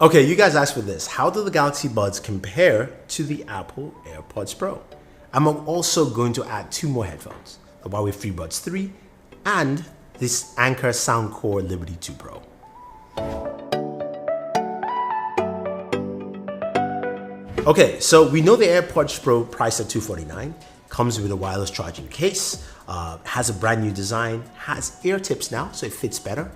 Okay, you guys asked for this. How do the Galaxy Buds compare to the Apple AirPods Pro? I'm also going to add two more headphones, the Huawei Freebuds 3 and this Anker Soundcore Liberty Pro. Okay, so we know the AirPods Pro priced at $249, comes with a wireless charging case, has a brand new design, has ear tips now, so it fits better.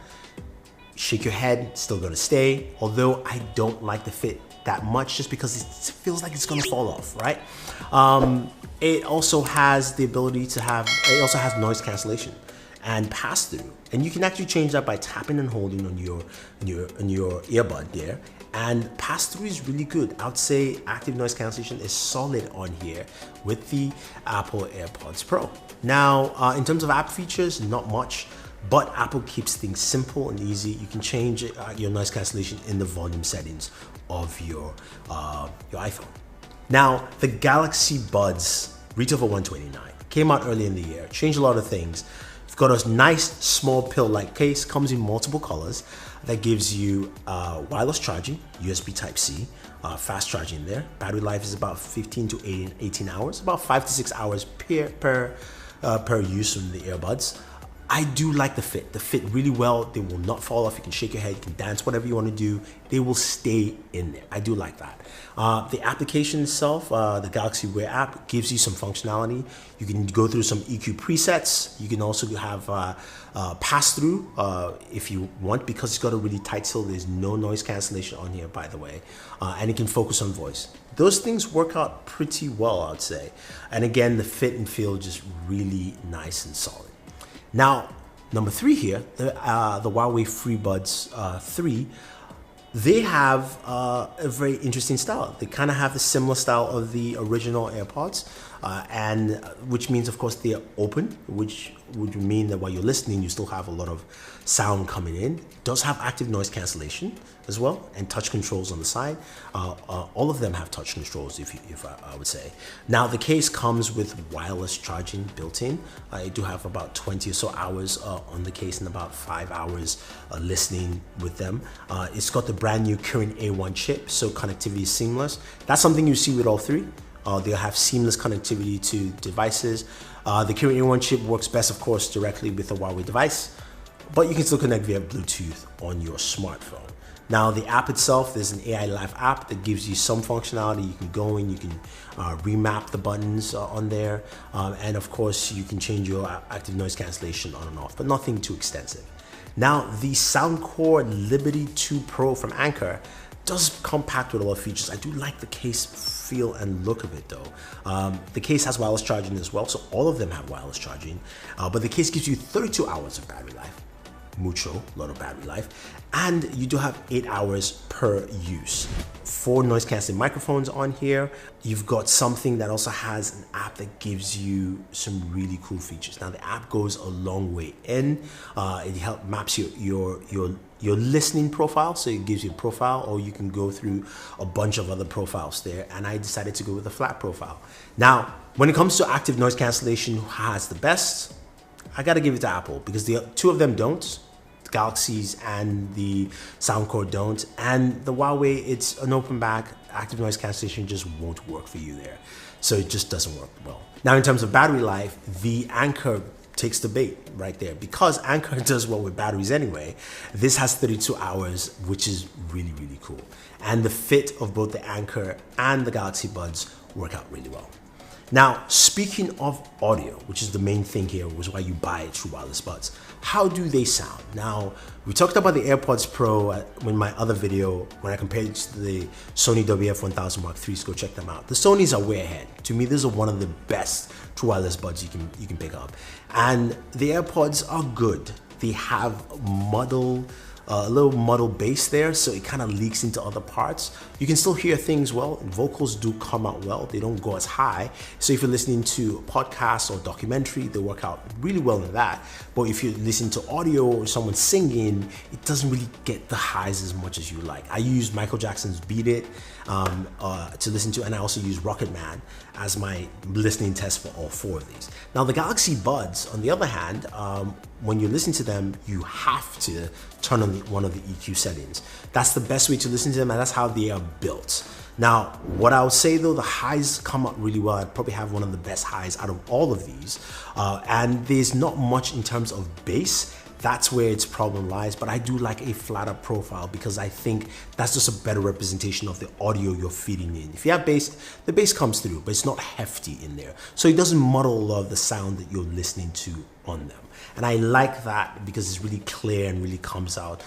Shake your head, still gonna stay, although I don't like the fit that much just because it feels like it's gonna fall off, right? It also has the ability to it also has noise cancellation and pass through. And you can actually change that by tapping and holding on your earbud there. And pass through is really good. I would say active noise cancellation is solid on here with the Apple AirPods Pro. Now, in terms of app features, not much. But Apple keeps things simple and easy. You can change your noise cancellation in the volume settings of your iPhone. Now, the Galaxy Buds retail for $129. Came out early in the year, changed a lot of things. You've got a nice small pill-like case, comes in multiple colors that gives you wireless charging, USB Type-C, fast charging there. Battery life is about 15 to 18 hours, about 5 to 6 hours per use from the earbuds. I do like the fit. They fit really well. They will not fall off. You can shake your head, you can dance, whatever you want to do. They will stay in there. I do like that. The application itself, the Galaxy Wear app, gives you some functionality. You can go through some EQ presets. You can also have pass-through if you want, because it's got a really tight seal. There's no noise cancellation on here, by the way. And it can focus on voice. Those things work out pretty well, I'd say. And again, the fit and feel just really nice and solid. Now, number 3 here, the Huawei Freebuds 3, they have a very interesting style. They kind of have the similar style of the original AirPods, and which means, of course, they're open, which would mean that while you're listening, you still have a lot of sound coming in. It does have active noise cancellation as well, and touch controls on the side. All of them have touch controls, if I would say. Now, the case comes with wireless charging built in. I do have about 20 or so hours on the case and about 5 hours listening with them. It's got the brand new Kirin A1 chip, so connectivity is seamless. That's something you see with all three. They'll have seamless connectivity to devices. The Kirin A1 chip works best, of course, directly with a Huawei device, but you can still connect via Bluetooth on your smartphone. Now, the app itself, there's an AI Live app that gives you some functionality. You can go in, you can remap the buttons on there, and of course, you can change your active noise cancellation on and off, but nothing too extensive. Now, the Soundcore Liberty Pro from Anker does come packed with a lot of features. I do like the case feel and look of it though. The case has wireless charging as well, so all of them have wireless charging, but the case gives you 32 hours of battery life. Mucho, a lot of battery life, and you do have 8 hours per use. 4 noise cancelling microphones on here. You've got something that also has an app that gives you some really cool features. Now, the app goes a long way in. It maps your listening profile, so it gives you a profile, or you can go through a bunch of other profiles there, and I decided to go with a flat profile. Now, when it comes to active noise cancellation, who has the best? I gotta give it to Apple, because the two of them don't. The Galaxies and the Soundcore don't, and the Huawei, it's an open back. Active noise cancellation just won't work for you there, so it just doesn't work well. Now, in terms of battery life, the Anker takes the bait right there, because Anker does well with batteries anyway. This has 32 hours, which is really, really cool, and the fit of both the Anker and the Galaxy Buds work out really well. Now, speaking of audio, which is the main thing here, was why you buy true wireless buds. How do they sound? Now, we talked about the AirPods Pro in my other video when I compared it to the Sony WF-1000 Mark IIIs. Go check them out. The Sonys are way ahead. To me, these are one of the best true wireless buds you can pick up. And the AirPods are good. They have a little muddle bass there, so it kind of leaks into other parts. You can still hear things well, and vocals do come out well. They don't go as high. So if you're listening to a podcast or documentary, they work out really well in that. But if you listen to audio or someone singing, it doesn't really get the highs as much as you like. I use Michael Jackson's Beat It to listen to, and I also use Rocket Man as my listening test for all 4 of these. Now, the Galaxy Buds, on the other hand, when you listen to them, you have to turn on one of the EQ settings. That's the best way to listen to them, and that's how they are built. Now, what I would say though, the highs come out really well. I'd probably have one of the best highs out of all of these. And there's not much in terms of bass. That's where its problem lies, but I do like a flatter profile because I think that's just a better representation of the audio you're feeding in. If you have bass, the bass comes through, but it's not hefty in there. So it doesn't muddle a lot of the sound that you're listening to on them. And I like that because it's really clear and really comes out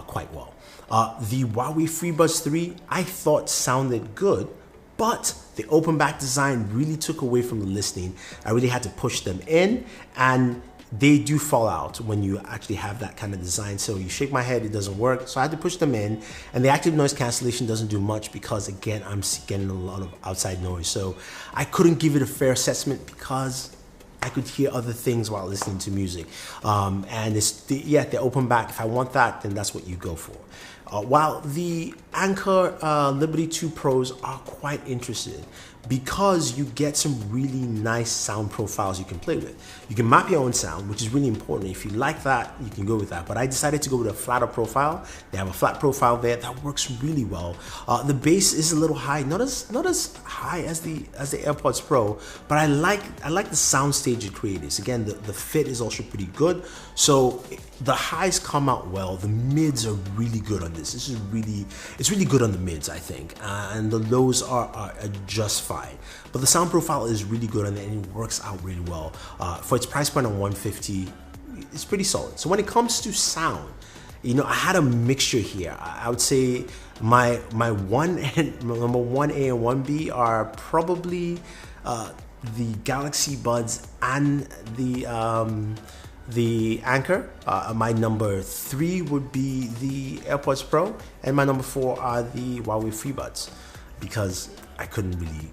quite well. The Huawei Freebuds 3, I thought sounded good, but the open back design really took away from the listening. I really had to push them in, and they do fall out when you actually have that kind of design. So you shake my head, it doesn't work. So I had to push them in, and the active noise cancellation doesn't do much because again, I'm getting a lot of outside noise. So I couldn't give it a fair assessment because I could hear other things while listening to music. And it's the open back, if I want that, then that's what you go for. While the Anker Liberty 2 Pros are quite interesting because you get some really nice sound profiles you can play with. You can map your own sound, which is really important. If you like that, you can go with that. But I decided to go with a flatter profile. They have a flat profile there that works really well. The bass is a little high, not as high as the AirPods Pro, but I like the sound stage it creates. Again, the fit is also pretty good. So the highs come out well. The mids are really good on this. It's really good on the mids, I think, and the lows are just fine. But the sound profile is really good on it, and it works out really well. For its price point on $150, it's pretty solid. So when it comes to sound, you know, I had a mixture here. I would say my number 1A and 1B are probably the Galaxy Buds and the Anker. My number 3 would be the AirPods Pro, and my number 4 are the Huawei Freebuds because I couldn't really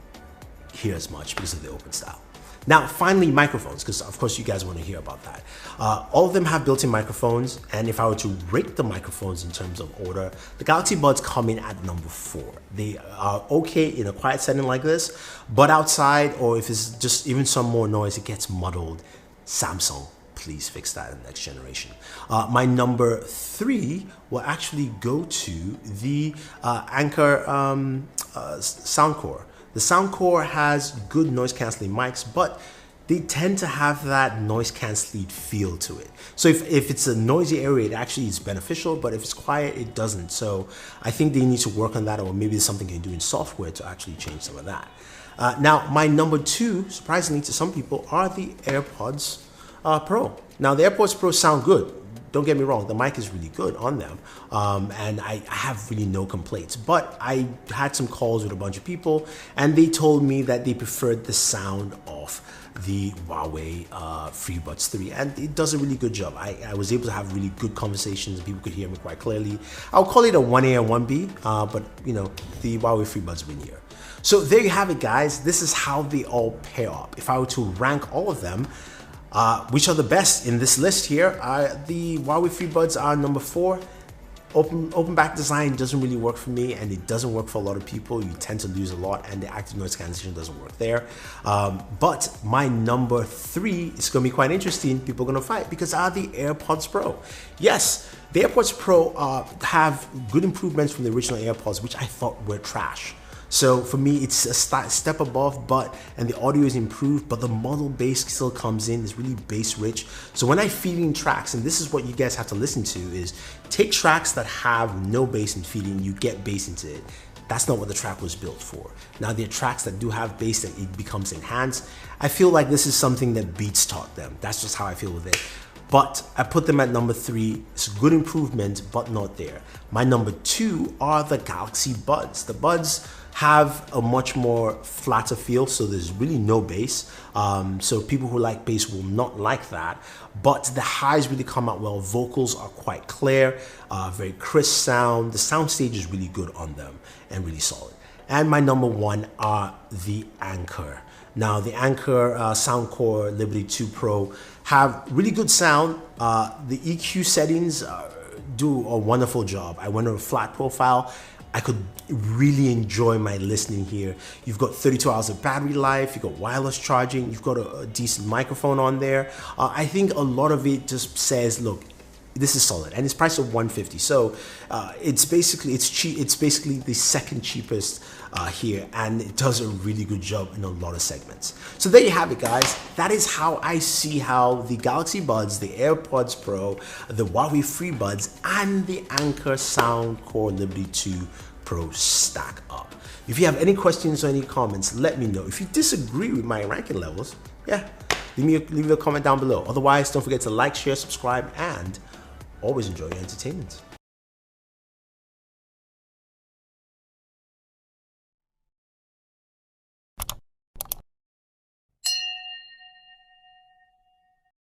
hear as much because of the open style. Now, finally, microphones, because of course you guys want to hear about that. All of them have built-in microphones, and if I were to rate the microphones in terms of order, the Galaxy Buds come in at number 4. They are okay in a quiet setting like this, but outside, or if it's just even some more noise, it gets muddled. Samsung, please fix that in the next generation. My number 3 will actually go to the Anker Soundcore. The Soundcore has good noise cancelling mics, but they tend to have that noise cancelling feel to it. So if it's a noisy area, it actually is beneficial, but if it's quiet, it doesn't. So I think they need to work on that, or maybe there's something you can do in software to actually change some of that. Now, my number 2, surprisingly to some people, are the AirPods Pro. Now, the AirPods Pro sound good. Don't get me wrong, the mic is really good on them, and I have really no complaints. But I had some calls with a bunch of people, and they told me that they preferred the sound of the Huawei Freebuds 3, and it does a really good job. I was able to have really good conversations, and people could hear me quite clearly. I'll call it a 1A and 1B, but you know, the Huawei Freebuds win here. So there you have it, guys. This is how they all pair up. If I were to rank all of them, which are the best in this list here? The Huawei Freebuds are number 4. Open back design doesn't really work for me, and it doesn't work for a lot of people. You tend to lose a lot, and the active noise cancellation doesn't work there. But my number 3 is going to be quite interesting. People are going to fight because are the AirPods Pro. Yes, the AirPods Pro have good improvements from the original AirPods, which I thought were trash. So for me, it's a step above, and the audio is improved, but the model bass still comes in. It's really bass rich. So when I feed in tracks, and this is what you guys have to listen to, is take tracks that have no bass and feed in, you get bass into it. That's not what the track was built for. Now there are tracks that do have bass that it becomes enhanced. I feel like this is something that Beats taught them. That's just how I feel with it. But I put them at number 3. It's a good improvement, but not there. My number 2 are the Galaxy Buds. The Buds have a much more flatter feel, so there's really no bass. So people who like bass will not like that, but the highs really come out well. Vocals are quite clear, very crisp sound. The sound stage is really good on them and really solid. And my number 1 are the Anker. Now the Anker Soundcore Liberty 2 Pro have really good sound. The EQ settings do a wonderful job. I went on a flat profile. I could really enjoy my listening here. You've got 32 hours of battery life, you've got wireless charging, you've got a decent microphone on there. I think a lot of it just says, look, this is solid, and it's priced at $150. So it's cheap. It's basically the second cheapest here, and it does a really good job in a lot of segments. So there you have it, guys. That is how I see how the Galaxy Buds, the AirPods Pro, the Huawei Freebuds, and the Anker Soundcore Liberty Pro stack up. If you have any questions or any comments, let me know. If you disagree with my ranking levels, yeah, leave me a comment down below. Otherwise, don't forget to like, share, subscribe, and always enjoy your entertainment.